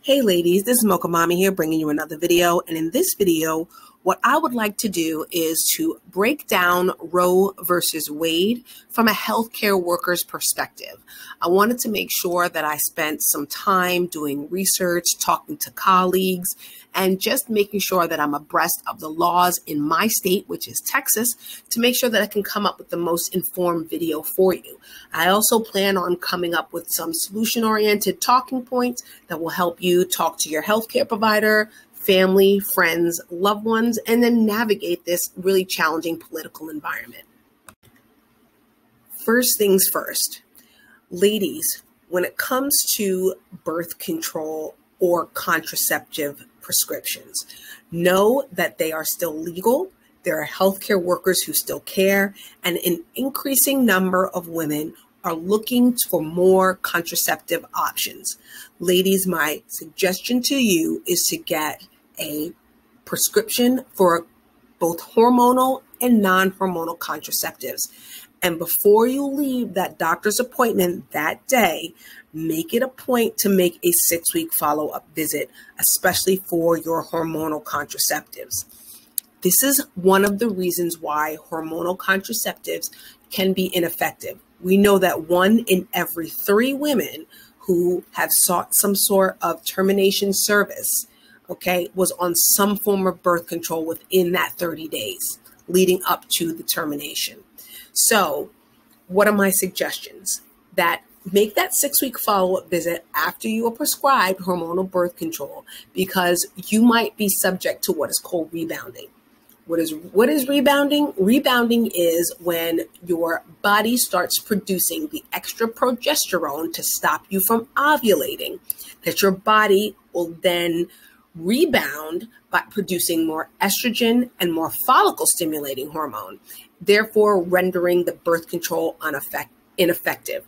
Hey ladies, this is Mocha Mommy here bringing you another video. And in this video, what I would like to do is to break down Roe versus Wade from a healthcare worker's perspective. I wanted to make sure that I spent some time doing research, talking to colleagues, and just making sure that I'm abreast of the laws in my state, which is Texas, to make sure that I can come up with the most informed video for you. I also plan on coming up with some solution-oriented talking points that will help you talk to your healthcare provider, family, friends, loved ones, and then navigate this really challenging political environment. First things first, ladies, when it comes to birth control or contraceptive prescriptions, know that they are still legal. There are healthcare workers who still care, and an increasing number of women are looking for more contraceptive options. Ladies, my suggestion to you is to get a prescription for both hormonal and non-hormonal contraceptives. And before you leave that doctor's appointment that day, make it a point to make a 6-week follow-up visit, especially for your hormonal contraceptives. This is one of the reasons why hormonal contraceptives can be ineffective. We know that 1 in every 3 women who have sought some sort of termination service, was on some form of birth control within that 30 days leading up to the termination. So what are my suggestions? That make that 6-week follow-up visit after you are prescribed hormonal birth control, because you might be subject to what is called rebounding. What is rebounding? Rebounding is when your body starts producing the extra progesterone to stop you from ovulating, that your body will then rebound by producing more estrogen and more follicle stimulating hormone, therefore rendering the birth control ineffective.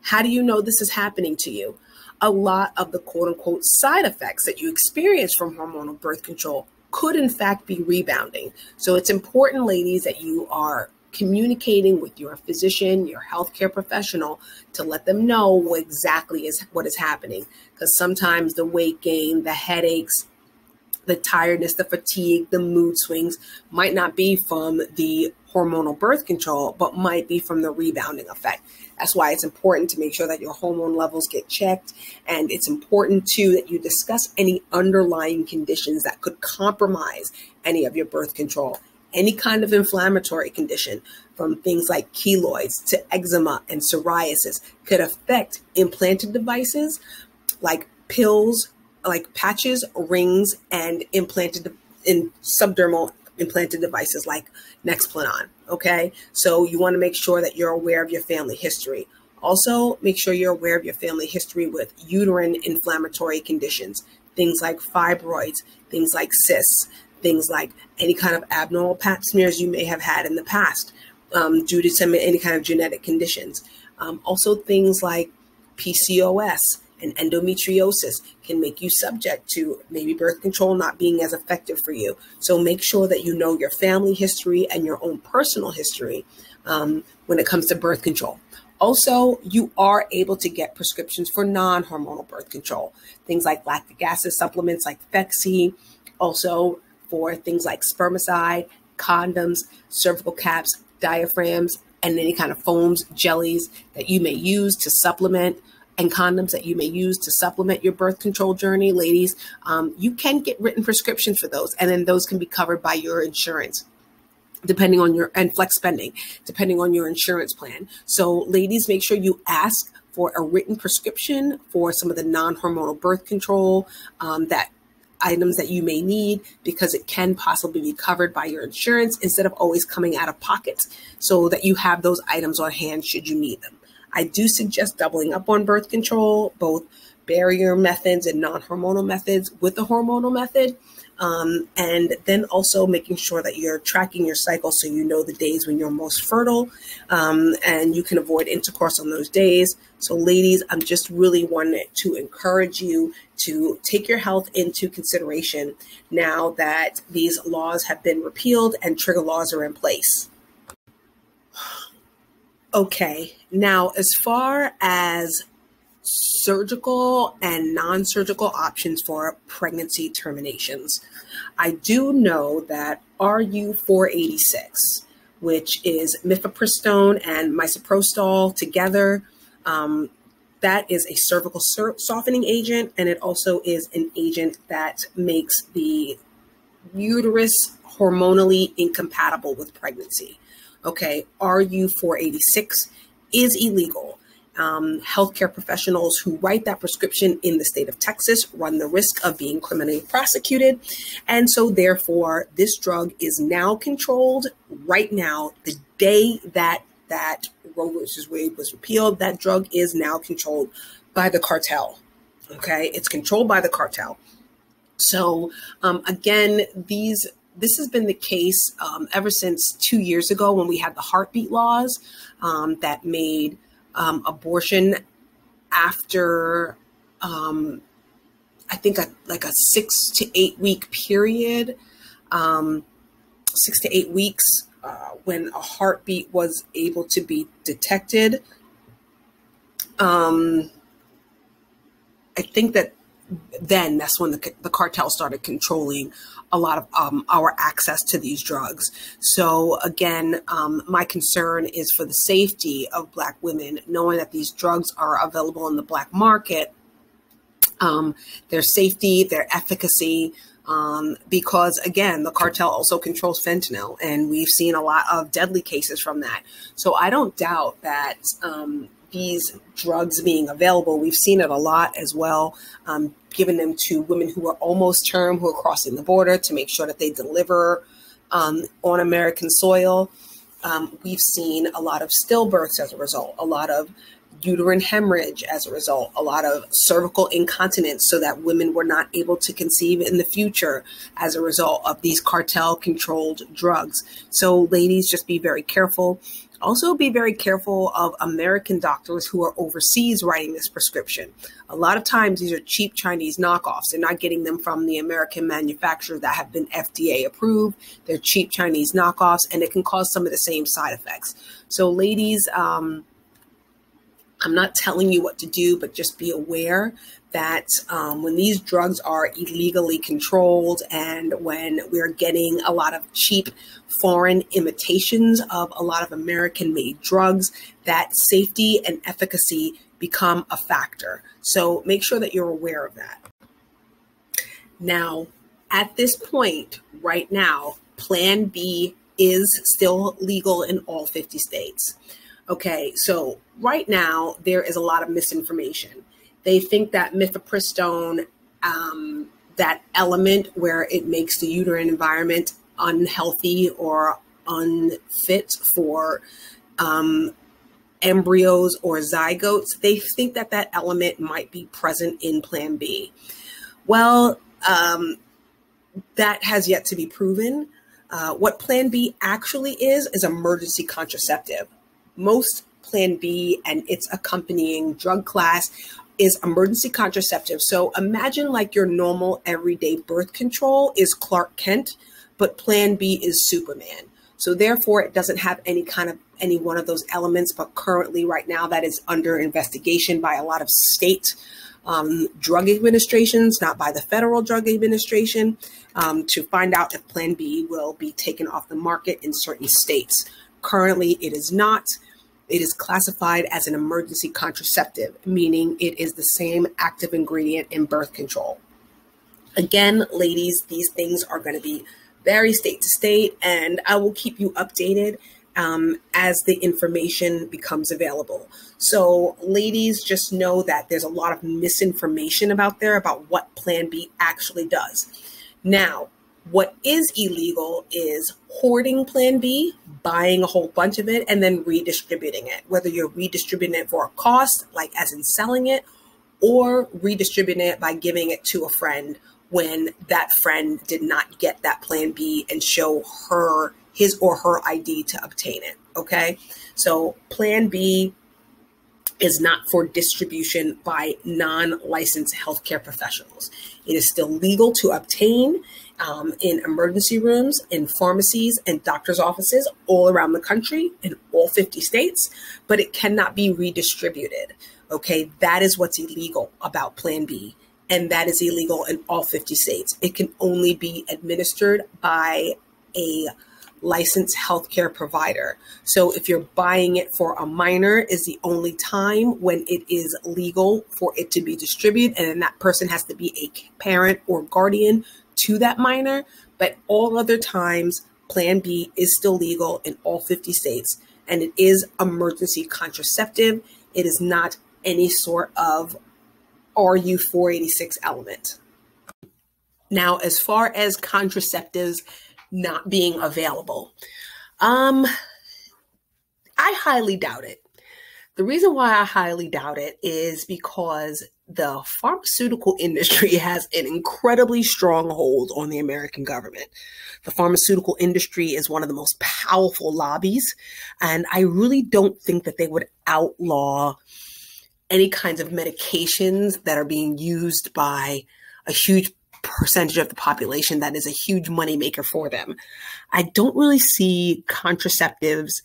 How do you know this is happening to you? A lot of the quote unquote side effects that you experience from hormonal birth control could in fact be rebounding. So it's important, ladies, that you are communicating with your physician, your healthcare professional, to let them know what exactly is happening. Because sometimes the weight gain, the headaches, the tiredness, the fatigue, the mood swings might not be from the hormonal birth control, but might be from the rebounding effect. That's why it's important to make sure that your hormone levels get checked. And it's important too that you discuss any underlying conditions that could compromise any of your birth control. Any kind of inflammatory condition, from things like keloids to eczema and psoriasis, could affect implanted devices like pills, like patches, rings, and implanted in subdermal implanted devices like Nexplanon. Okay, so you want to make sure that you're aware of your family history. Also, make sure you're aware of your family history with uterine inflammatory conditions, things like fibroids, things like cysts, things like any kind of abnormal pap smears you may have had in the past due to any kind of genetic conditions. Also, things like PCOS and endometriosis can make you subject to maybe birth control not being as effective for you. So make sure that you know your family history and your own personal history when it comes to birth control. Also, you are able to get prescriptions for non-hormonal birth control, things like lactic acid supplements like Phexxi, also for things like spermicide, condoms, cervical caps, diaphragms, and any kind of foams, jellies that you may use to supplement, and condoms that you may use to supplement your birth control journey. Ladies, you can get written prescriptions for those, and then those can be covered by your insurance, depending on and flex spending, depending on your insurance plan. So ladies, make sure you ask for a written prescription for some of the non-hormonal birth control items that you may need, because it can possibly be covered by your insurance instead of always coming out of pocket, so that you have those items on hand should you need them. I do suggest doubling up on birth control, both barrier methods and non-hormonal methods with the hormonal method. And then also making sure that you're tracking your cycle so you know the days when you're most fertile, and you can avoid intercourse on those days. So ladies, I'm just really wanting to encourage you to take your health into consideration now that these laws have been repealed and trigger laws are in place. Okay, now as far as surgical and non-surgical options for pregnancy terminations. I do know that RU486, which is mifepristone and misoprostol together, that is a cervical softening agent, and it also is an agent that makes the uterus hormonally incompatible with pregnancy. Okay, RU486 is illegal. Healthcare professionals who write that prescription in the state of Texas run the risk of being criminally prosecuted. And so therefore, this drug is now controlled right now. The day that Roe versus Wade was repealed, that drug is now controlled by the cartel. Okay, it's controlled by the cartel. So again, this has been the case ever since 2 years ago when we had the heartbeat laws that made abortion after, I think, like a 6 to 8 week period, 6 to 8 weeks when a heartbeat was able to be detected. I think that's when the cartel started controlling a lot of our access to these drugs. So again, my concern is for the safety of Black women, knowing that these drugs are available in the Black market, their safety, their efficacy, because again, the cartel also controls fentanyl, and we've seen a lot of deadly cases from that. So I don't doubt that these drugs being available, we've seen it a lot as well, giving them to women who are almost term, who are crossing the border to make sure that they deliver on American soil. We've seen a lot of stillbirths as a result, a lot of uterine hemorrhage as a result, a lot of cervical incontinence, so that women were not able to conceive in the future as a result of these cartel-controlled drugs. So ladies, just be very careful. Also be very careful of American doctors who are overseas writing this prescription. A lot of times these are cheap Chinese knockoffs. They're not getting them from the American manufacturers that have been FDA approved. They're cheap Chinese knockoffs, and it can cause some of the same side effects. So ladies, I'm not telling you what to do, but just be aware that when these drugs are illegally controlled and when we're getting a lot of cheap foreign imitations of a lot of American-made drugs, that safety and efficacy become a factor. So make sure that you're aware of that. Now, at this point, right now, Plan B is still legal in all 50 states. Okay, so right now, there is a lot of misinformation. They think that mifepristone, that element where it makes the uterine environment unhealthy or unfit for embryos or zygotes, they think that that element might be present in Plan B. Well, that has yet to be proven. What Plan B actually is emergency contraceptive. Most Plan B and its accompanying drug class is emergency contraceptive. So imagine like your normal everyday birth control is Clark Kent, but Plan B is Superman. So therefore it doesn't have any one of those elements, but currently right now that is under investigation by a lot of state drug administrations, not by the Federal Drug Administration, to find out if Plan B will be taken off the market in certain states. Currently it is not. It is classified as an emergency contraceptive, meaning it is the same active ingredient in birth control. Again, ladies, these things are going to be vary state to state, and I will keep you updated as the information becomes available. So ladies, just know that there's a lot of misinformation about what Plan B actually does. Now, what is illegal is hoarding Plan B, buying a whole bunch of it, and then redistributing it. Whether you're redistributing it for a cost, like as in selling it, or redistributing it by giving it to a friend when that friend did not get that Plan B and show his or her ID to obtain it, okay? So Plan B is not for distribution by non-licensed healthcare professionals. It is still legal to obtain in emergency rooms, in pharmacies, and doctors' offices all around the country in all 50 states, but it cannot be redistributed. Okay, that is what's illegal about Plan B. And that is illegal in all 50 states. It can only be administered by a licensed healthcare provider. So if you're buying it for a minor is the only time when it is legal for it to be distributed. And then that person has to be a parent or guardian to that minor. But all other times, Plan B is still legal in all 50 states. And it is emergency contraceptive. It is not any sort of RU 486 element. Now, as far as contraceptives not being available, I highly doubt it. The reason why I highly doubt it is because the pharmaceutical industry has an incredibly strong hold on the American government. The pharmaceutical industry is one of the most powerful lobbies, and I really don't think that they would outlaw any kinds of medications that are being used by a huge percentage of the population that is a huge moneymaker for them. I don't really see contraceptives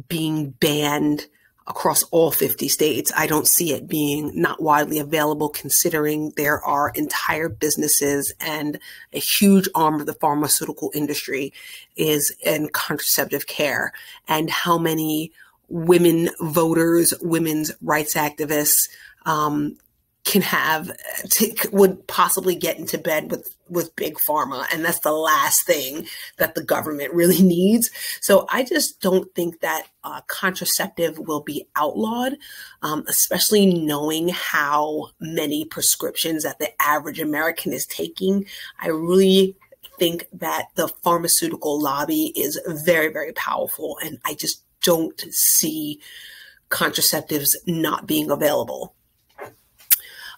being banned across all 50 states. I don't see it being not widely available, considering there are entire businesses and a huge arm of the pharmaceutical industry is in contraceptive care, and how many women voters, women's rights activists would possibly get into bed with big pharma. And that's the last thing that the government really needs. So I just don't think that contraceptive will be outlawed, especially knowing how many prescriptions that the average American is taking. I really think that the pharmaceutical lobby is very, very powerful. And I just don't see contraceptives not being available.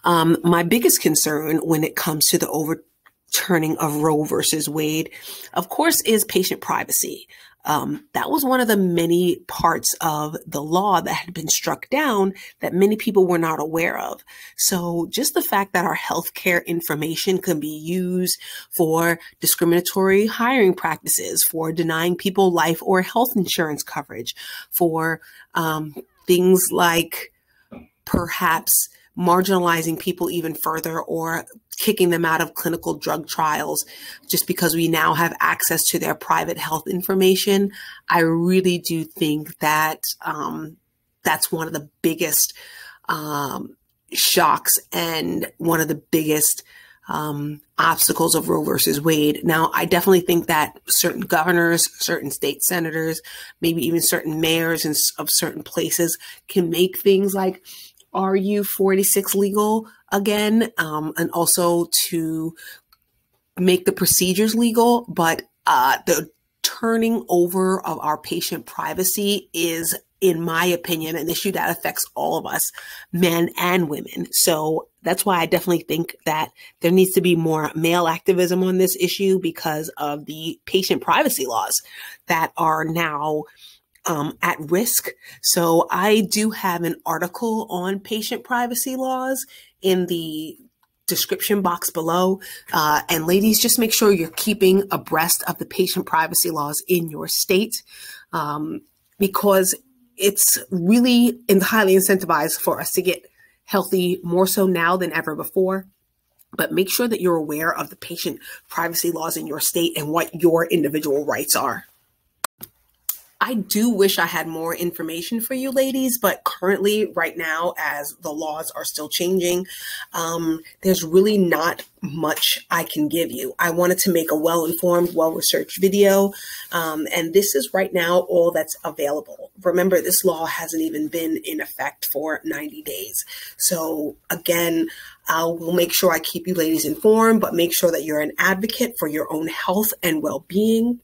My biggest concern when it comes to the overturning of Roe versus Wade, of course, is patient privacy. That was one of the many parts of the law that had been struck down that many people were not aware of. So just the fact that our healthcare information can be used for discriminatory hiring practices, for denying people life or health insurance coverage, for things like perhaps marginalizing people even further or kicking them out of clinical drug trials just because we now have access to their private health information. I really do think that that's one of the biggest shocks and one of the biggest obstacles of Roe versus Wade. Now, I definitely think that certain governors, certain state senators, maybe even certain mayors of certain places can make things like RU 486 legal again, and also to make the procedures legal. But the turning over of our patient privacy is, in my opinion, an issue that affects all of us, men and women. So that's why I definitely think that there needs to be more male activism on this issue because of the patient privacy laws that are now at risk. So I do have an article on patient privacy laws in the description box below. And ladies, just make sure you're keeping abreast of the patient privacy laws in your state, because it's really highly incentivized for us to get healthy more so now than ever before. But make sure that you're aware of the patient privacy laws in your state and what your individual rights are. I do wish I had more information for you ladies, but currently right now, as the laws are still changing, there's really not much I can give you. I wanted to make a well-informed, well-researched video, and this is right now all that's available. Remember, this law hasn't even been in effect for 90 days. So again, I will make sure I keep you ladies informed, but make sure that you're an advocate for your own health and well-being.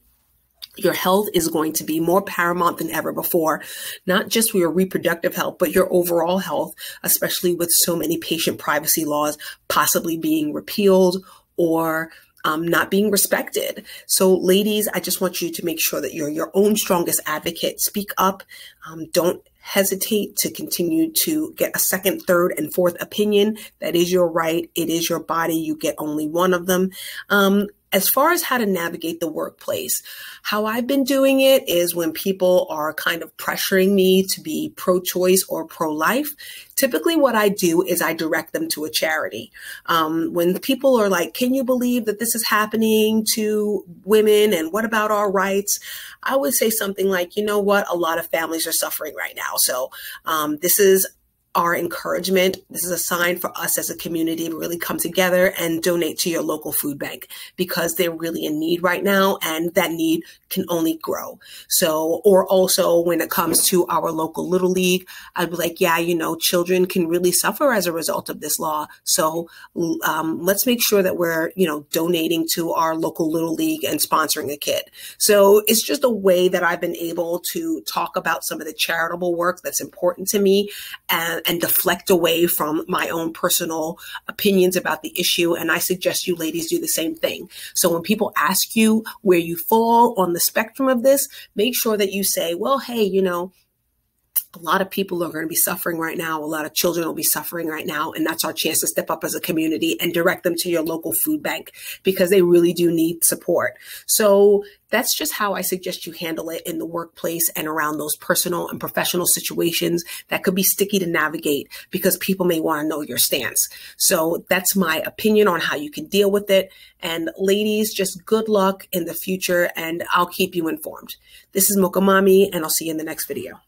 Your health is going to be more paramount than ever before, not just for your reproductive health, but your overall health, especially with so many patient privacy laws possibly being repealed or not being respected. So ladies, I just want you to make sure that you're your own strongest advocate. Speak up. Don't hesitate to continue to get a second, third, and fourth opinion. That is your right. It is your body. You get only one of them. As far as how to navigate the workplace, how I've been doing it is when people are kind of pressuring me to be pro-choice or pro-life, typically what I do is I direct them to a charity. When people are like, can you believe that this is happening to women and what about our rights? I would say something like, you know what, a lot of families are suffering right now. So this is our encouragement. This is a sign for us as a community to really come together and donate to your local food bank because they're really in need right now, and that need can only grow. So, or also when it comes to our local Little League, I'd be like, yeah, you know, children can really suffer as a result of this law. So let's make sure that we're, you know, donating to our local Little League and sponsoring a kid. So it's just a way that I've been able to talk about some of the charitable work that's important to me and deflect away from my own personal opinions about the issue. And I suggest you ladies do the same thing. So when people ask you where you fall on the spectrum of this, make sure that you say, well, hey, you know, a lot of people are going to be suffering right now. A lot of children will be suffering right now. And that's our chance to step up as a community and direct them to your local food bank because they really do need support. So that's just how I suggest you handle it in the workplace and around those personal and professional situations that could be sticky to navigate because people may want to know your stance. So that's my opinion on how you can deal with it. And ladies, just good luck in the future and I'll keep you informed. This is Mocha Mami and I'll see you in the next video.